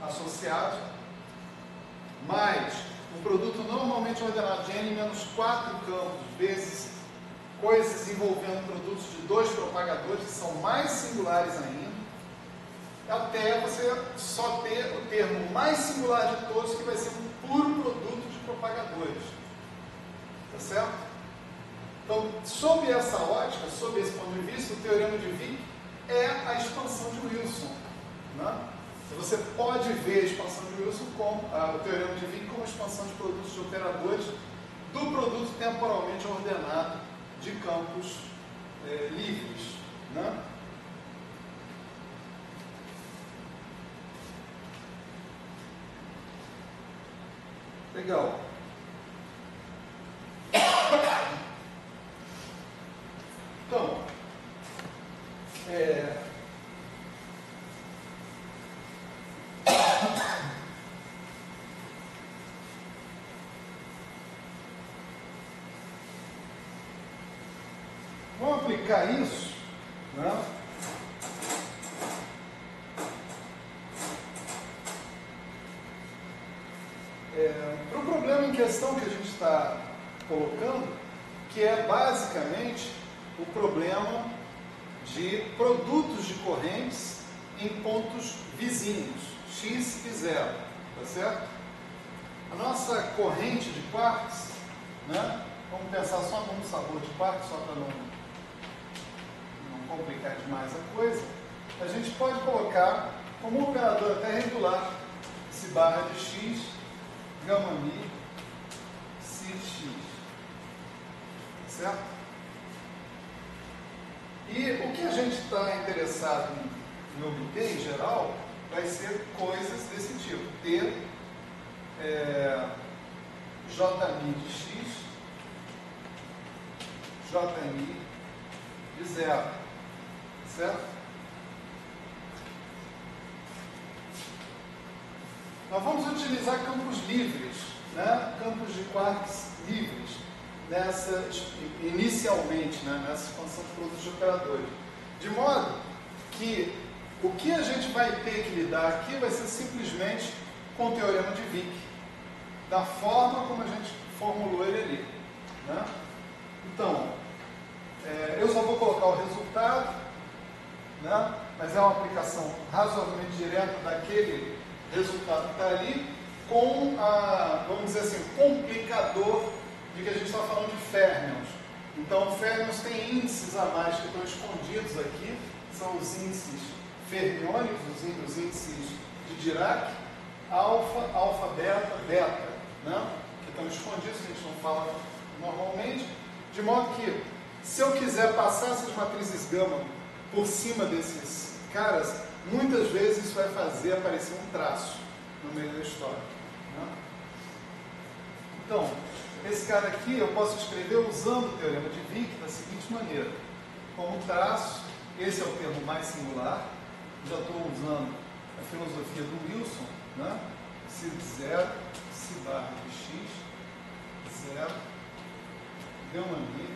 associado, mais um produto normalmente ordenado de n menos 4 campos, vezes coisas envolvendo produtos de 2 propagadores, que são mais singulares ainda, até você só ter o termo mais singular de todos, que vai ser um puro produto de propagadores. Tá certo? Então, sob essa ótica, sob esse ponto de vista, o teorema de Wick é a expansão de Wilson. Né? Você pode ver a expansão de Wilson como o teorema de Wick como a expansão de produtos de operadores do produto temporalmente ordenado de campos livres. Né? Legal. Então, vamos aplicar isso, né? Para o problema em questão que a gente está colocando, que é basicamente o problema de produtos de correntes em pontos vizinhos, x e 0, tá certo? A nossa corrente de quarks, né? Vamos pensar só num sabor de quarks, só para não complicar demais a coisa. A gente pode colocar como um operador até regular esse barra de x, gama mi, si de x, certo? E o que a gente está interessado em obter, em geral, vai ser coisas desse tipo. Ter jmi de x, jmi de 0, certo? Nós vamos utilizar campos livres, né? Campos de quarks livres, inicialmente, né? Nessa expansão de produtos de operadores. De modo que o que a gente vai ter que lidar aqui vai ser simplesmente com o teorema de Wick, da forma como a gente formulou ele ali. Né? Então, eu só vou colocar o resultado, né? Mas é uma aplicação razoavelmente direta daquele resultado que está ali, com vamos dizer assim, complicador de que a gente está falando de férmions. Então, férmions têm índices a mais que estão escondidos aqui, são os índices fermiônicos, os índices de Dirac, alfa, alfa, beta, beta, né? Que estão escondidos, que a gente não fala normalmente, de modo que, se eu quiser passar essas matrizes gama por cima desses caras, muitas vezes isso vai fazer aparecer um traço no meio da história. Né? Então, esse cara aqui eu posso escrever usando o teorema de Wick da seguinte maneira. Como traço, esse é o termo mais singular, já estou usando a filosofia do Wilson, né? Si de 0, si barra de x, 0, gama mi,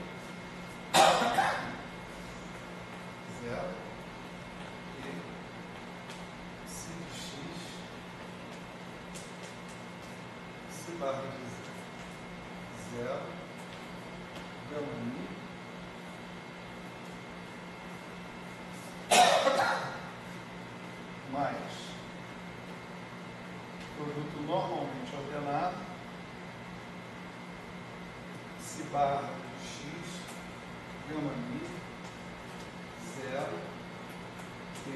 0, e si de x, si barra de 0, gama mi, mais produto normalmente ordenado, si barra de x, gama mi, 0, t,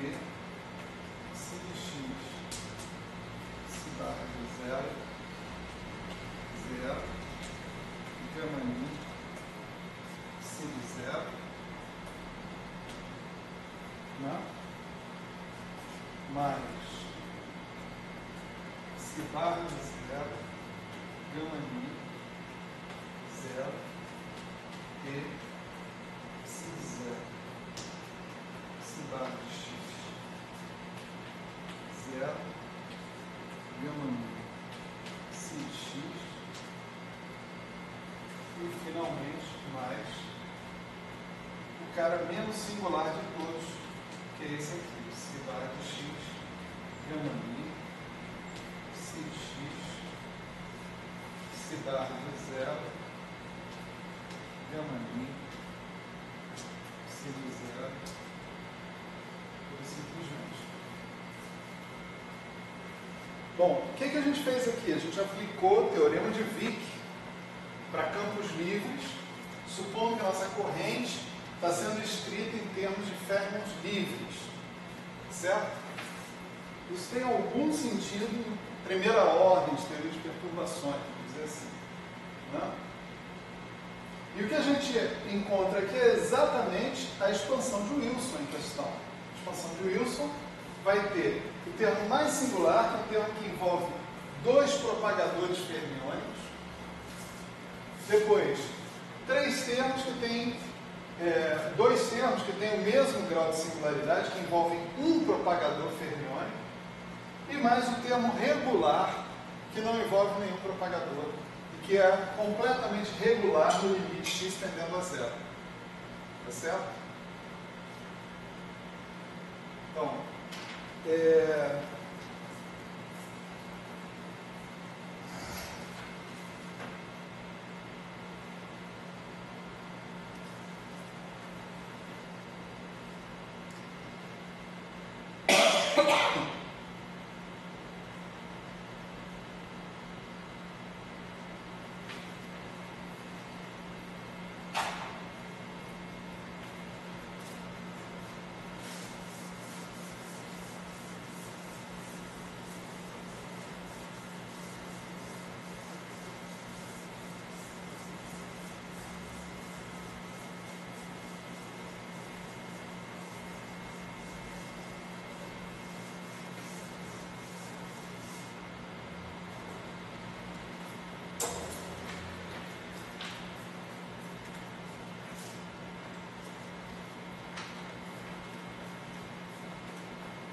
si de x, si barra de 0, 0, gama mi, si de 0, né? Mais si barra de 0, gama mi, 0, e si de 0, si barra de x, 0, gama mi, si de x, e finalmente mais o cara menos singular de todos, que é esse aqui, si barra de x, gama mi, barra de zero, gama mi, psi de zero, simplesmente. Bom, o que a gente fez aqui? A gente aplicou o teorema de Wick para campos livres, supondo que a nossa corrente está sendo escrita em termos de fermions livres, certo? Isso tem algum sentido em primeira ordem de teoria de perturbações, vamos dizer assim, né? E o que a gente encontra aqui é exatamente a expansão de Wilson em questão. A expansão de Wilson vai ter o termo mais singular, que é um termo que envolve dois propagadores fermiônicos, depois três termos que têm dois termos que têm o mesmo grau de singularidade, que envolvem um propagador fermiônico, e mais o termo regular, que não envolve nenhum propagador, e que é completamente regular no limite x tendendo a zero. Tá certo? Então,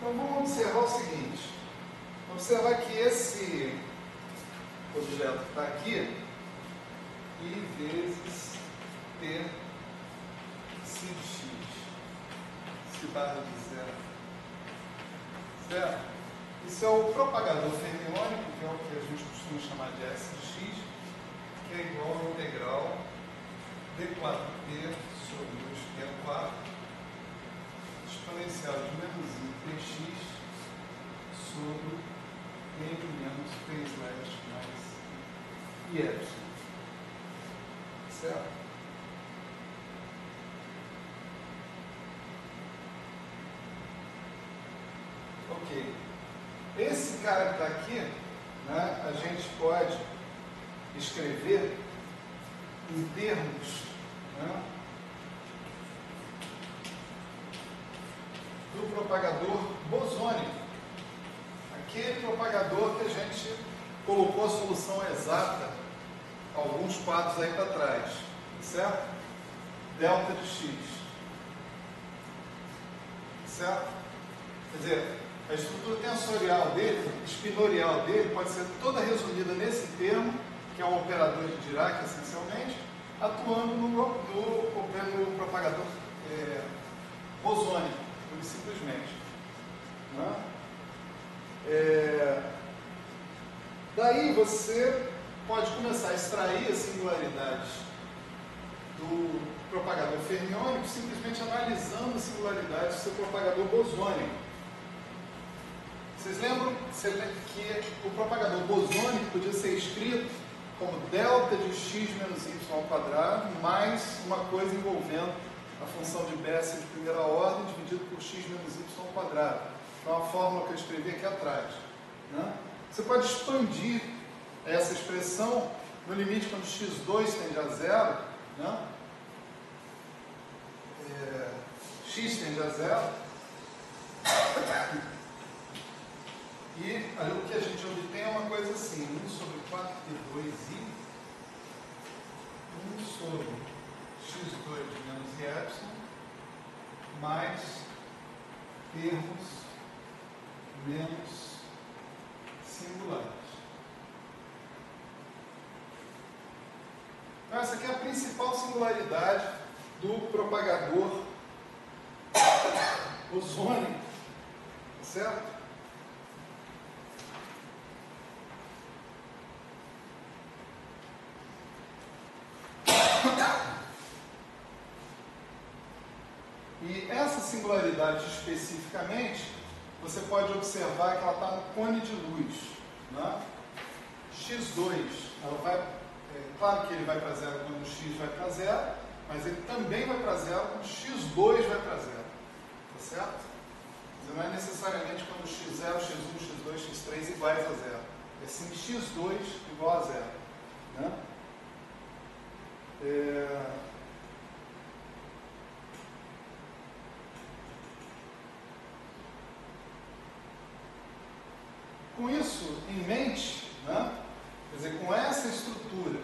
vamos observar o seguinte. Observar que esse objeto que está aqui, I vezes T psi de x, psi barra de zero. Certo? Isso é o propagador fermiônico, que é o que a gente costuma chamar de S de x, que é igual ao integral d4t sobre 2t ao quarto, exponencial de menos I px sobre n menos p mais I epsilon. Certo? Ok. Esse cara que está aqui, né, a gente pode escrever em termos, né, do propagador bosônico. Aquele propagador que a gente colocou a solução exata alguns quadros aí para trás, certo? Delta de x, certo? Quer dizer, a estrutura tensorial dele, espinorial dele, pode ser toda resumida nesse termo, que é um operador de Dirac, essencialmente, atuando no propagador bosônico, simplesmente. Né? Daí você pode começar a extrair as singularidades do propagador fermiônico simplesmente analisando as singularidades do seu propagador bosônico. Vocês lembram que o propagador bosônico podia ser escrito como delta de x menos y ao quadrado mais uma coisa envolvendo a função de Bessel de primeira ordem dividido por x menos y ao quadrado. Então, a fórmula que eu escrevi aqui atrás. Né? Você pode expandir essa expressão no limite quando x2 tende a zero, né? X tende a zero, e ali, o que a gente obtém é uma coisa assim, 1 sobre 4t2i, 1 sobre x2 menos i epsilon, mais termos menos singulares. Então, essa aqui é a principal singularidade do propagador bosônico, certo? singularidade especificamente, você pode observar que ela está no cone de luz. Né? x2, ela vai, claro que ele vai para zero quando x vai para zero, mas ele também vai para zero quando x2 vai para zero. Tá certo? Mas não é necessariamente quando x0, x1, x2, x3 iguais a zero. É sim x2 igual a zero. Né? Com isso em mente, né? Quer dizer, com essa estrutura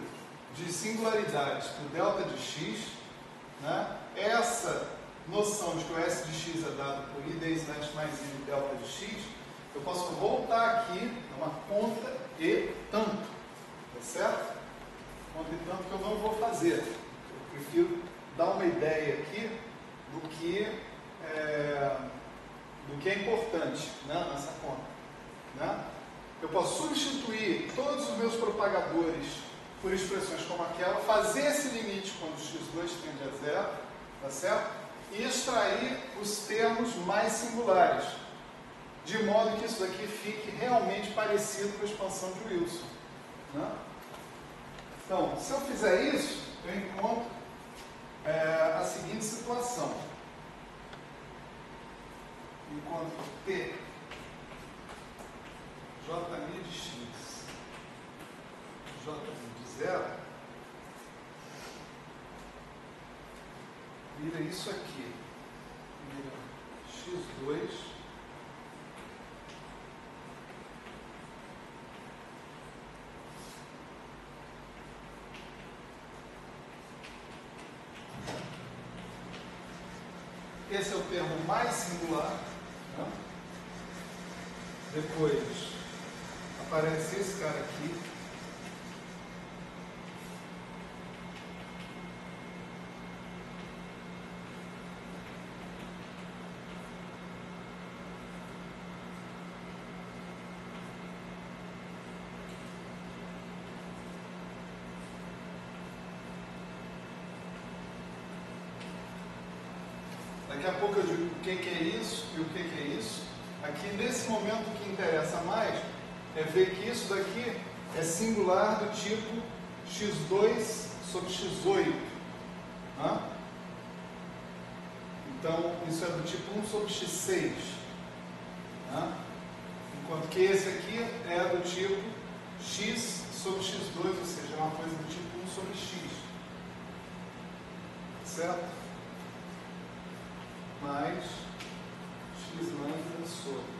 de singularidades para o delta de x, né? Essa noção de que o S de x é dado por I d slash mais I delta de x, eu posso voltar aqui a uma conta e tanto, tá certo? Conta e tanto que eu não vou fazer. Eu prefiro dar uma ideia aqui do que é importante, né, nessa conta. Né? Eu posso substituir todos os meus propagadores por expressões como aquela, fazer esse limite quando x2 tende a zero, tá certo? E extrair os termos mais singulares, de modo que isso daqui fique realmente parecido com a expansão de Wilson. Né? Então, se eu fizer isso, eu encontro a seguinte situação. Encontro T J' de x, J' de zero, vira isso aqui, vira x2 esse é o termo mais singular, né? Depois aparece esse cara aqui, daqui a pouco eu digo o que é isso e o que é isso. Aqui nesse momento o que interessa mais é ver que isso daqui é singular do tipo x2 sobre x8. Né? Então, isso é do tipo 1 sobre x6. Né? Enquanto que esse aqui é do tipo x sobre x2, ou seja, é uma coisa do tipo 1 sobre x. Certo? Mais x lambda sobre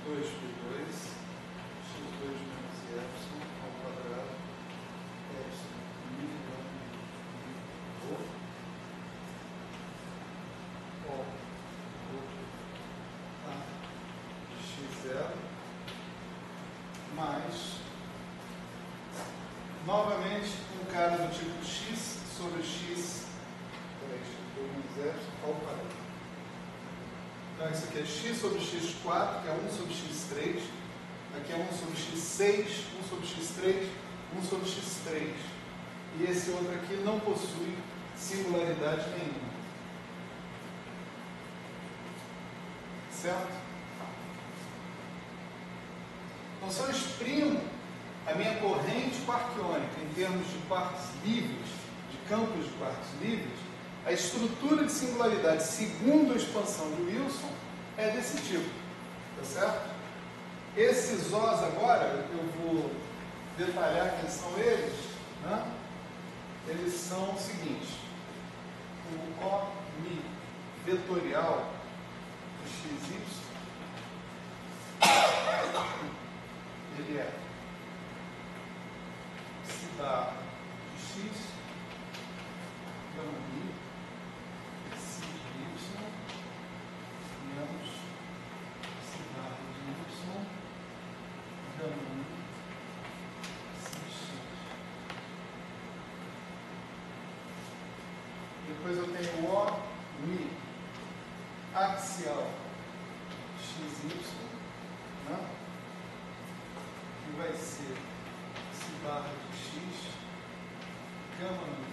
2 por 2, x2 menos epsilon ao quadrado, epsilon mínimo a x0 mais, novamente, um cara do tipo x sobre x, x2 menos epsilon ao quadrado. Então, isso aqui é x sobre x4, que é 1 sobre x3. Aqui é 1 sobre x6, 1 sobre x3, 1 sobre x3. E esse outro aqui não possui singularidade nenhuma. Certo? Então, se eu exprimo a minha corrente quarquiônica em termos de quartos livres, de campos de quartos livres, a estrutura de singularidade segundo a expansão de Wilson é desse tipo, tá certo? Esses Os agora, eu vou detalhar quem são eles, né? Eles são o seguinte: o O vetorial de xy, ele é psi bar de x, gama mi, psi de y, menos psi bar de y, gama mi, psi de x. Depois eu tenho o O mi axial xy, né? Que vai ser psi barra de x, gama mi,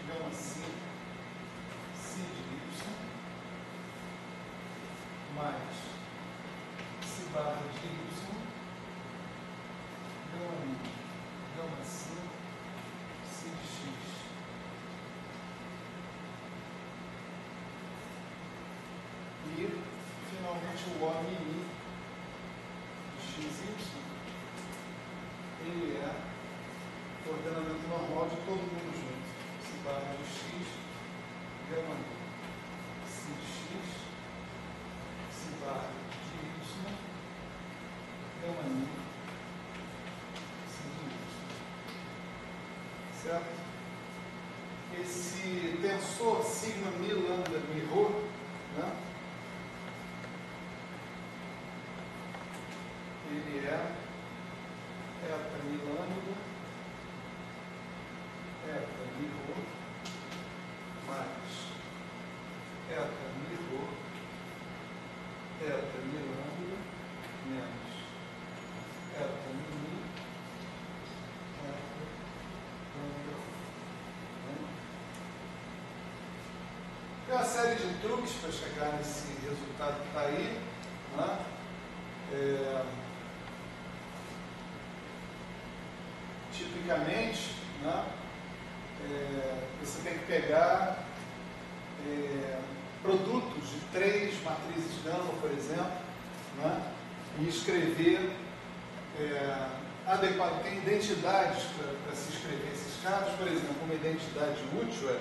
gama c, psi de y, mais psi barra de y, gama min, gama sim, psi de x. E, finalmente, o O mini de xy, ele é o ordenamento normal de todo mundo junto. Psi barra de x, gama psi de x, psi barra de y, gama min, psi de y. Certo? Esse tensor sigma mi lambda mi rho, né? Ele é eta mi lambda, eta mi rho, mais eta mi rho, eta mi lambda, menos eta mi, eta lambda rho. Tem uma série de truques para chegar nesse resultado que está aí, né? Tipicamente, né, você tem que pegar produtos de 3 matrizes gama, por exemplo, né, e escrever adequado. Tem identidades para se escrever esses casos, por exemplo, uma identidade útil é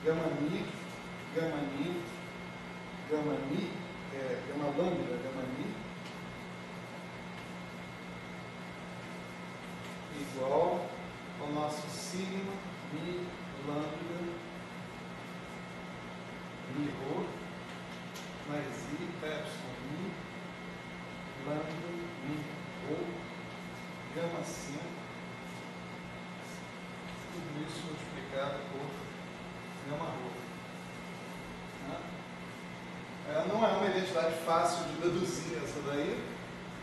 gama mi, gama ni, gama mi, gama lambda, gama mi, igual ao nosso sigma mi lambda mi rho mais i epsilon mi lambda mi rho gama sim, tudo isso multiplicado por gama rho. Não é uma identidade fácil de deduzir essa daí,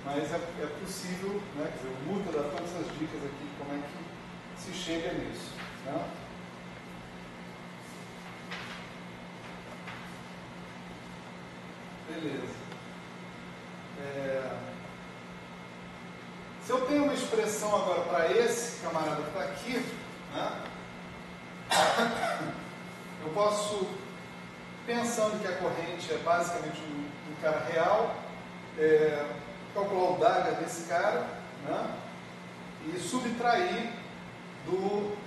mas é possível, né? Quer dizer, o Muta dá todas essas dicas aqui, como é que se chega nisso. Né? Beleza. Se eu tenho uma expressão agora para esse camarada que está aqui, né? Eu posso, pensando que a corrente é basicamente um cara real, calcular o DAGA desse cara, né, e subtrair do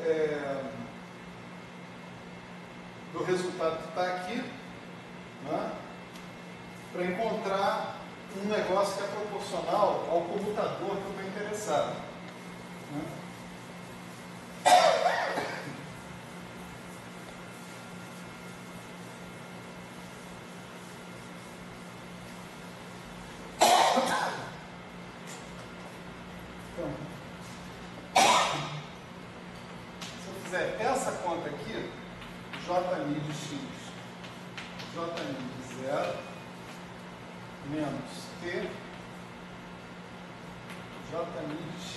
resultado que está aqui, né, para encontrar um negócio que é proporcional ao comutador que eu estou interessado. Né. Essa conta aqui, J mi de x, J mi de 0, menos T, J mi de x,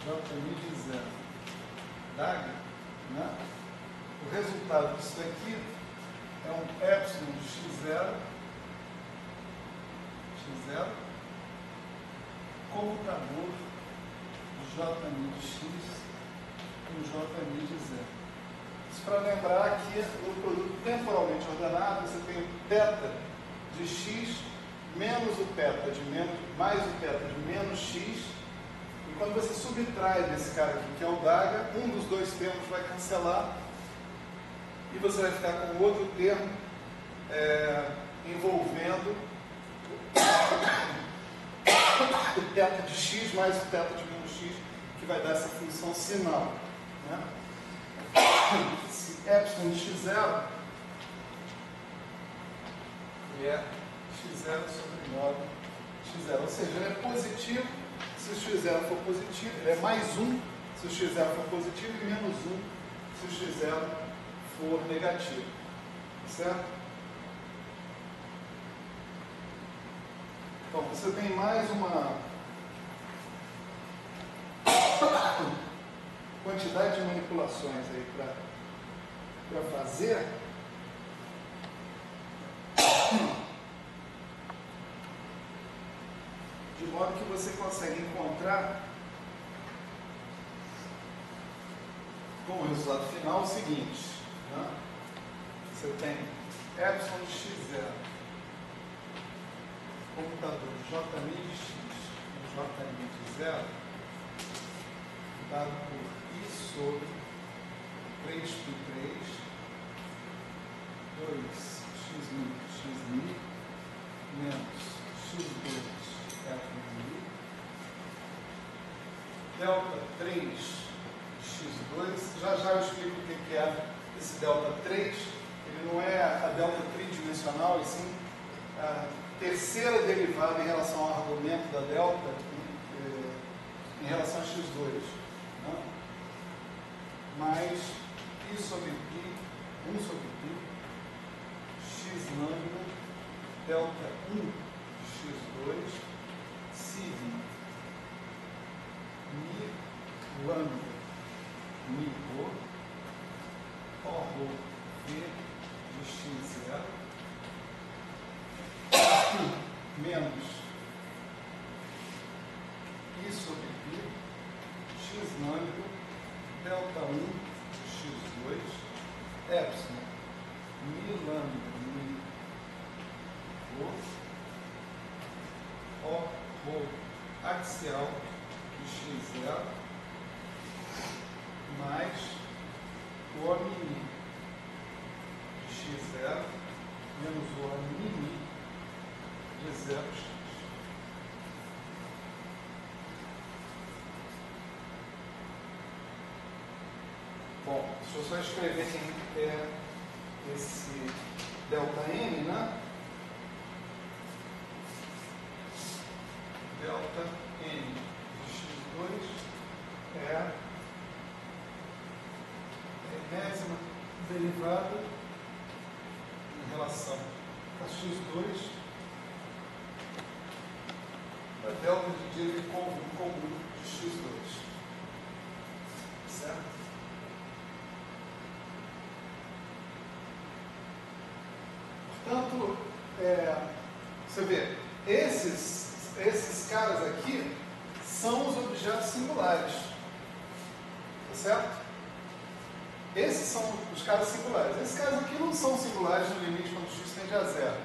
J mi de 0, DAG, né? O resultado disso daqui é um epsilon de x0, comutador de J mi de x, com J mi de 0. Isso para lembrar que no produto temporalmente ordenado você tem o θ de x menos o θ de menos, mais o θ de menos x, e quando você subtrai desse cara aqui, que é o DAGA, um dos dois termos vai cancelar e você vai ficar com outro termo envolvendo o θ de x mais o θ de menos x, que vai dar essa função sinal. Né? Esse epsilon de x0 é x0 sobre 9 x0, ou seja, ele é positivo se o x0 for positivo, ele é mais 1 se o x0 for positivo e menos 1 se o x0 for negativo. Certo? Então, você tem mais uma quantidade de manipulações aí para fazer. de modo que você consegue encontrar como resultado final o seguinte, né? Você tem epsilon de x0, computador j min de x e j min de 0, dado por I sobre 3π3, 2x menos x2 f min, delta 3 x2, já eu explico o que é esse delta 3, ele não é a delta tridimensional, e sim a terceira derivada em relação ao argumento da delta em relação a x2, né? Mais I sobre π, 1 sobre π, x lambda, delta 1 de x2, sig mi lambda, mi rho, o rho v de x0, menos I sobre π, x lambda, delta 1 de x2, epsilon, mi lambda, mi rho, o rho axial de x0, mais o O mini de x0, menos o O mini de 0x. Bom, deixa eu só escrever esse delta n, né? Delta n de x2 é a enésima derivada em relação a x2 da delta de derivativa comum de x2. Certo? Portanto, você vê, esses caras aqui são os objetos singulares. Tá certo? Esses são os caras singulares. Esses caras aqui não são singulares no limite quando x tende a zero.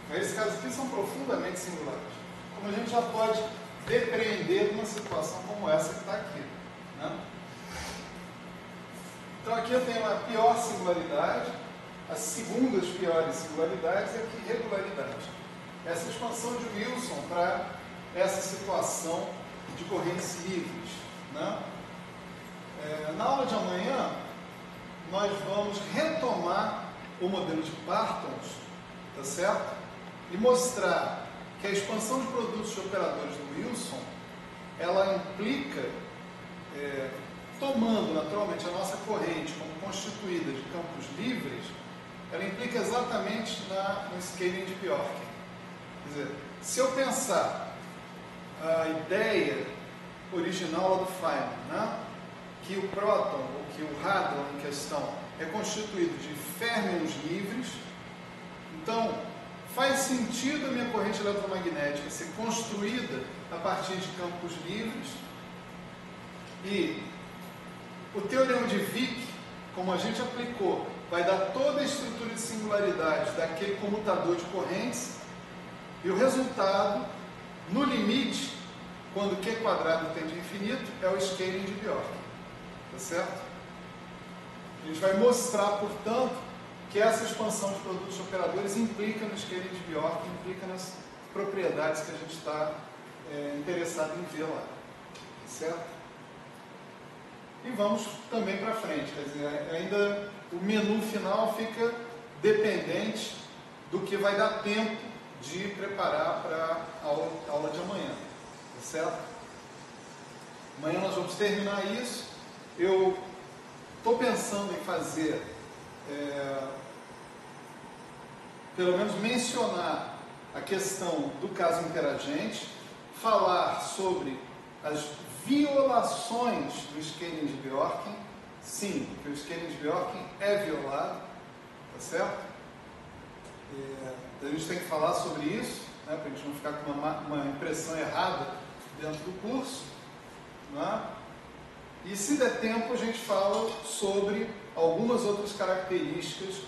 Mas esses caras aqui são profundamente singulares. Como a gente já pode depreender de uma situação como essa que está aqui, né? Então aqui eu tenho a pior singularidade, as segundas piores singularidades e aqui regularidade. Essa expansão de Wilson para essa situação de correntes livres, né? Na aula de amanhã, nós vamos retomar o modelo de Parsons, tá certo? E mostrar que a expansão de produtos de operadores do Wilson, ela implica, tomando naturalmente a nossa corrente como constituída de campos livres, ela implica exatamente no scaling de Bjorken. Quer dizer, se eu pensar a ideia original lá do Feynman, né? Que o próton, ou que o hadron em questão, é constituído de férmions livres, então faz sentido a minha corrente eletromagnética ser construída a partir de campos livres, e o teorema de Wick, como a gente aplicou, vai dar toda a estrutura de singularidade daquele comutador de correntes, e o resultado, no limite, quando Q quadrado tende a infinito, é o scaling de Bjorken. Tá certo? A gente vai mostrar, portanto, que essa expansão de produtos de operadores implica no scaling de Bjorken, implica nas propriedades que a gente está interessado em ver lá. Tá certo? E vamos também para frente, quer dizer, ainda o menu final fica dependente do que vai dar tempo de preparar para a aula de amanhã. Tá certo? Amanhã nós vamos terminar isso. Eu estou pensando em fazer, pelo menos mencionar a questão do caso interagente, falar sobre as violações do scaling de Bjorken. Sim, porque o scaling de Bjorken é violado, tá certo? A gente tem que falar sobre isso, né, para a gente não ficar com uma impressão errada dentro do curso, né? E se der tempo a gente fala sobre algumas outras características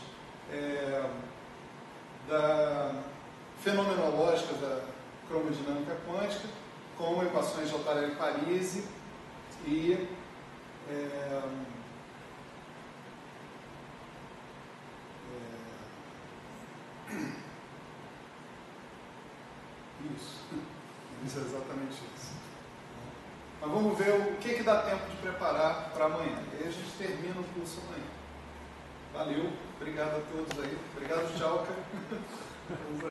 fenomenológicas da cromodinâmica quântica, como equações de Ottarelli-Parisi e isso é exatamente isso. Mas vamos ver o que dá tempo de preparar para amanhã. E aí a gente termina o curso amanhã. Valeu, obrigado a todos aí. Obrigado, tchau.